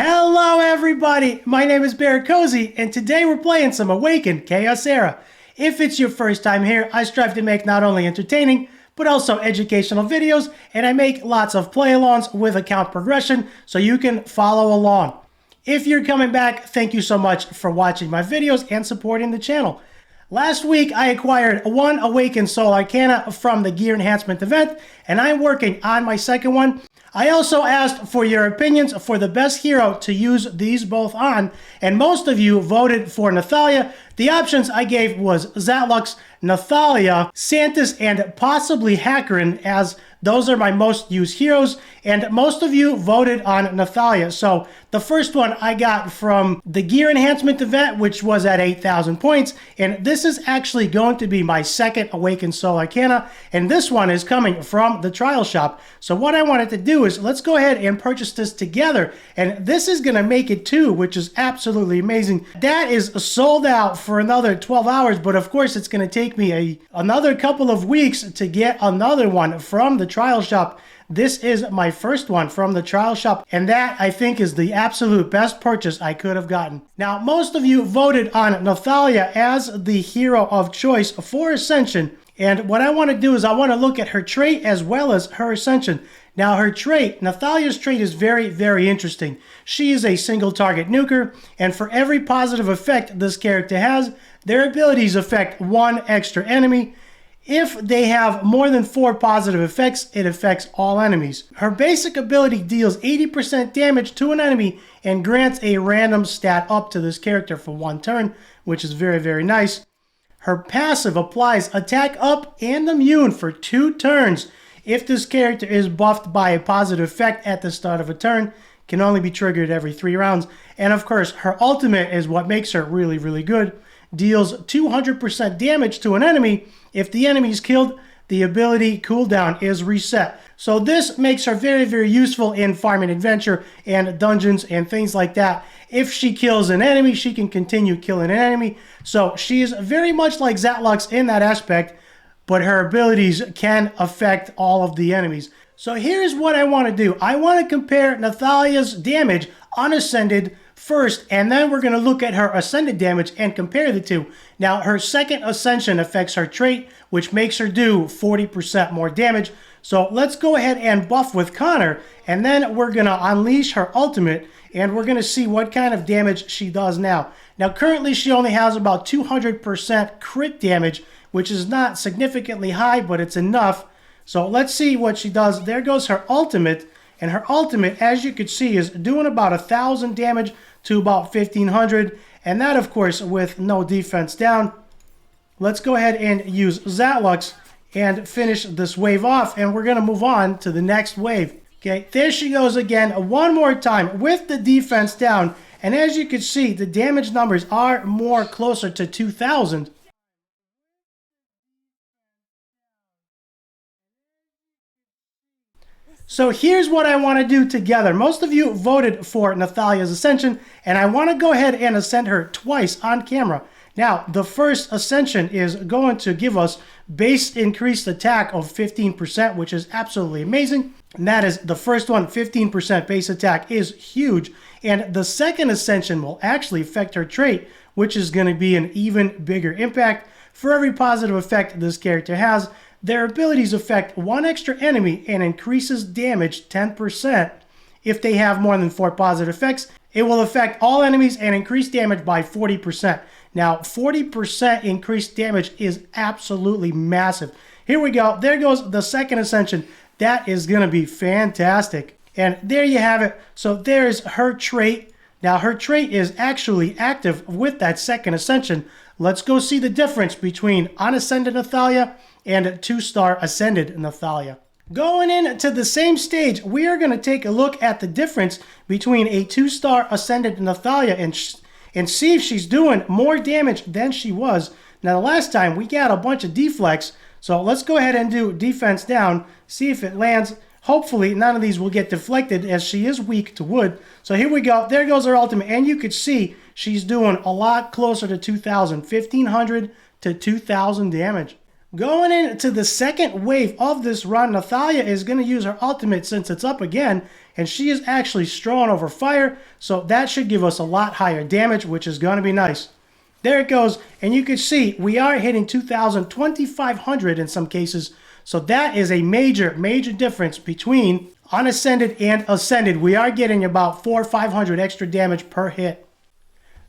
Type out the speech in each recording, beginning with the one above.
Hello everybody, my name is BearCozy, and today we're playing some Awaken Chaos Era. If it's your first time here, I strive to make not only entertaining, but also educational videos, and I make lots of play-alongs with account progression so you can follow along. If you're coming back, thank you so much for watching my videos and supporting the channel. Last week, I acquired one Awaken Soul Arcana from the Gear Enhancement event, and I'm working on my second one. I also asked for your opinions for the best hero to use these both on, and most of you voted for Nathalia. The options I gave was Zatlux, Nathalia, Santis, and possibly Hakarin, as those are my most used heroes, and most of you voted on Nathalia. So the first one I got from the Gear Enhancement event, which was at 8,000 points, and this is actually going to be my second Awakened Soul Arcana, and this one is coming from the trial shop. So what I wanted to do is let's go ahead and purchase this together, and this is going to make it 2, which is absolutely amazing. That is sold out for another 12 hours, but of course it's going to take me another couple of weeks to get another one from the trial shop. This is my first one from the trial shop, and that I think is the absolute best purchase I could have gotten. Now, most of you voted on Nathalia as the hero of choice for Ascension, and what I want to do is I want to look at her trait as well as her Ascension. Now, her trait, Nathalia's trait, is very, very interesting. She is a single target nuker, and for every positive effect this character has, their abilities affect one extra enemy. If they have more than 4 positive effects, it affects all enemies. Her basic ability deals 80% damage to an enemy and grants a random stat up to this character for 1 turn, which is very, very nice. Her passive applies attack up and immune for 2 turns. If this character is buffed by a positive effect at the start of a turn, can only be triggered every 3 rounds. And of course, her ultimate is what makes her really, really good. Deals 200% damage to an enemy. If the enemy is killed, the ability cooldown is reset. So this makes her very, very useful in farming adventure and dungeons and things like that. If she kills an enemy, she can continue killing an enemy. So she is very much like Zatlux in that aspect, but her abilities can affect all of the enemies. So here's what I want to do. I want to compare Nathalia's damage unascended first, and then we're going to look at her ascended damage and compare the two. Now, her second ascension affects her trait, which makes her do 40% more damage. So let's go ahead and buff with Connor, and then we're going to unleash her ultimate, and we're going to see what kind of damage she does now. Now, currently, she only has about 200% crit damage, which is not significantly high, but it's enough. So let's see what she does. There goes her ultimate, and her ultimate, as you can see, is doing about 1,000 damage to about 1,500, and that, of course, with no defense down. Let's go ahead and use Zatlux and finish this wave off, and we're going to move on to the next wave. Okay, there she goes again, one more time with the defense down, and as you can see, the damage numbers are more closer to 2,000. So here's what I want to do together. Most of you voted for Nathalia's Ascension, and I want to go ahead and ascend her twice on camera. Now, the first Ascension is going to give us base increased attack of 15%, which is absolutely amazing. And that is the first one, 15% base attack is huge. And the second Ascension will actually affect her trait, which is going to be an even bigger impact. For every positive effect this character has, their abilities affect 1 extra enemy and increases damage 10%. If they have more than 4 positive effects, it will affect all enemies and increase damage by 40%. Now, 40% increased damage is absolutely massive. Here we go. There goes the second Ascension. That is going to be fantastic. And there you have it. So there's her trait. Now, her trait is actually active with that second Ascension. Let's go see the difference between unascended Nathalia and 2-star ascended Nathalia. Going into the same stage, we are going to take a look at the difference between a 2-star ascended Nathalia and see if she's doing more damage than she was. Now, the last time we got a bunch of deflects, so let's go ahead and do defense down, see if it lands. Hopefully, none of these will get deflected as she is weak to wood. So here we go. There goes her ultimate, and you could see she's doing a lot closer to 2,000, 1,500 to 2,000 damage. Going into the second wave of this run, Nathalia is going to use her ultimate since it's up again, and she is actually strong over fire, so that should give us a lot higher damage, which is going to be nice. There it goes, and you can see we are hitting 2,000, 2,500 in some cases, so that is a major, major difference between unascended and ascended. We are getting about 400 or 500 extra damage per hit.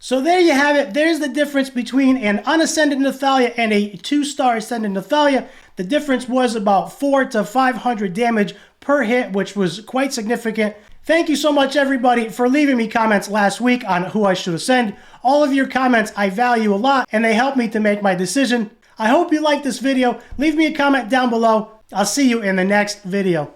So there you have it. There's the difference between an unascended Nathalia and a 2-star ascended Nathalia. The difference was about 400 to 500 damage per hit, which was quite significant. Thank you so much, everybody, for leaving me comments last week on who I should ascend. All of your comments I value a lot, and they help me to make my decision. I hope you liked this video. Leave me a comment down below. I'll see you in the next video.